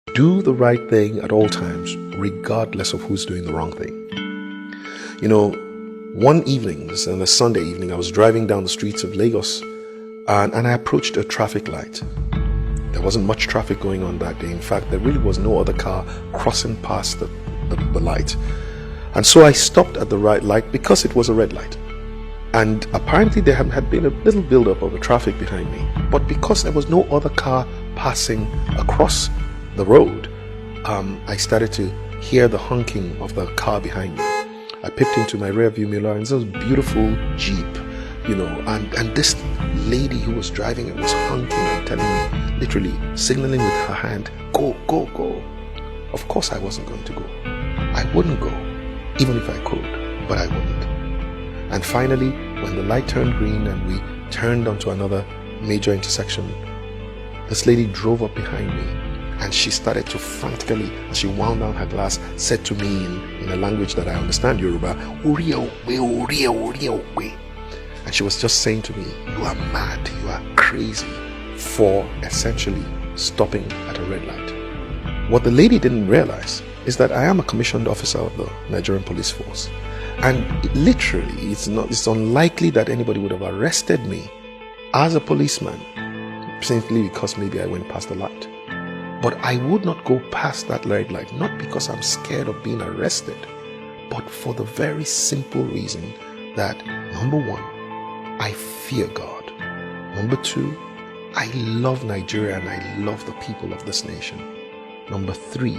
Do the right thing at all times, regardless of who's doing the wrong thing. You know, one evening, on a Sunday evening, I was driving down the streets of Lagos and I approached a traffic light. There wasn't much traffic going on that day. In fact, there really was no other car crossing past the light. And so I stopped at the right light because it was a red light. And apparently there had been a little build-up of the traffic behind me. But because there was no other car passing across the road, I started to hear the honking of the car behind me. I peeped into my rear view mirror and there was a beautiful Jeep, and this lady who was driving it was honking and telling me, literally signaling with her hand, go, go, go. Of course I wasn't going to go. I wouldn't go, even if I could, but I wouldn't. And finally, when the light turned green and we turned onto another major intersection, this lady drove up behind me and she started to frantically, as she wound down her glass, said to me in a language that I understand, Yoruba, "Uriya we, Uriya we." And she was just saying to me, "You are mad, you are crazy," for essentially stopping at a red light. What the lady didn't realize is that I am a commissioned officer of the Nigerian police force. And literally, it's unlikely that anybody would have arrested me as a policeman simply because maybe I went past the light. But I would not go past that red light, not because I'm scared of being arrested, but for the very simple reason that, number one, I fear God. Number two, I love Nigeria and I love the people of this nation. Number three,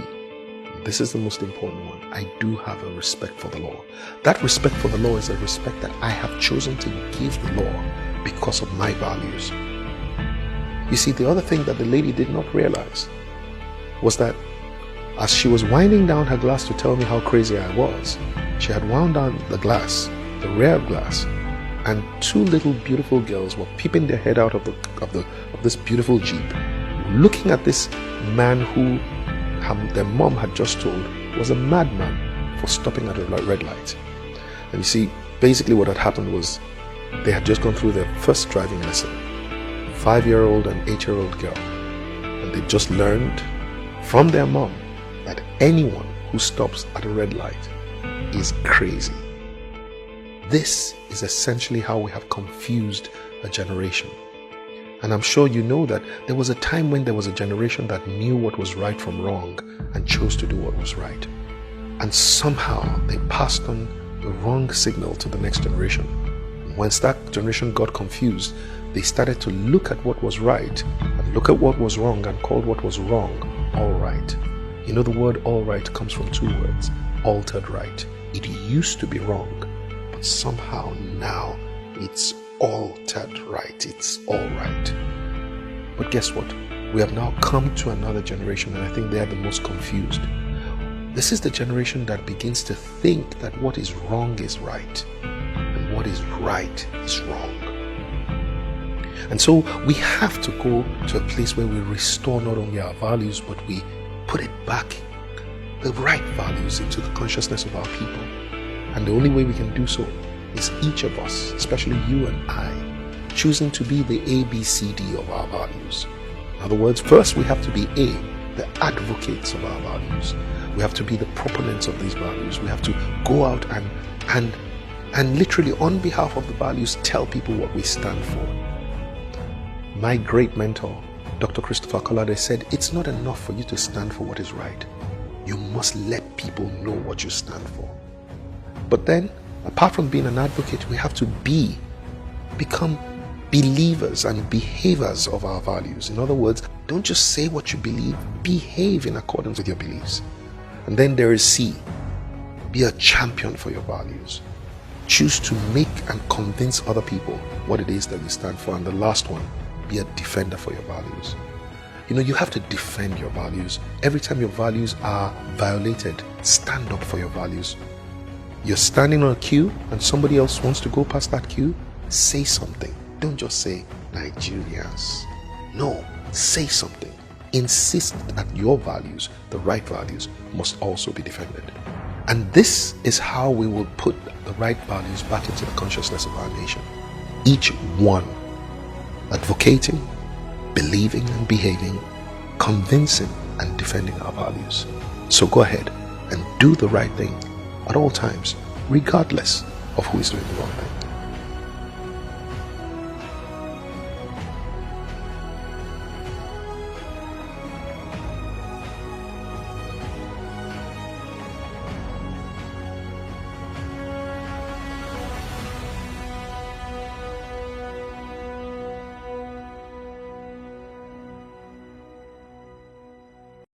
this is the most important one, I do have a respect for the law. That respect for the law is a respect that I have chosen to give the law because of my values. You see, the other thing that the lady did not realize was that as she was winding down her glass to tell me how crazy I was, she had wound down the glass, the rear glass, and two little beautiful girls were peeping their head out of this beautiful Jeep, looking at this man who their mom had just told was a madman for stopping at a red light. And you see, basically what had happened was they had just gone through their first driving lesson, 5-year-old and 8-year-old girl, and they just learned from their mom that anyone who stops at a red light is crazy. This is essentially how we have confused a generation. And I'm sure you know that there was a time when there was a generation that knew what was right from wrong and chose to do what was right. And somehow they passed on the wrong signal to the next generation. Once that generation got confused, they started to look at what was right and look at what was wrong and called what was wrong all right. You know, the word all right comes from two words, altered right. It used to be wrong, but somehow now it's altered right. It's all right. But guess what? We have now come to another generation, and I think they are the most confused. This is the generation that begins to think that what is wrong is right and what is right is wrong. And so we have to go to a place where we restore not only our values, but we put it back, the right values, into the consciousness of our people. And the only way we can do so is each of us, especially you and I, choosing to be the ABCD of our values. In other words, first we have to be the advocates of our values. We have to be the proponents of these values. We have to go out and literally on behalf of the values tell people what we stand for. My great mentor, Dr. Christopher Collade, said, it's not enough for you to stand for what is right. You must let people know what you stand for. But then, apart from being an advocate, we have to become believers and behavers of our values. In other words, don't just say what you believe, behave in accordance with your beliefs. And then there is C, be a champion for your values. Choose to make and convince other people what it is that you stand for. And the last one, be a defender for your values. You know, you have to defend your values. Every time your values are violated, stand up for your values. You're standing on a queue and somebody else wants to go past that queue, say something. Don't just say Nigerians. No, say something. Insist that your values, the right values, must also be defended. And this is how we will put the right values back into the consciousness of our nation. Each one advocating, believing and behaving, convincing and defending our values. So go ahead and do the right thing at all times, regardless of who is doing the wrong thing.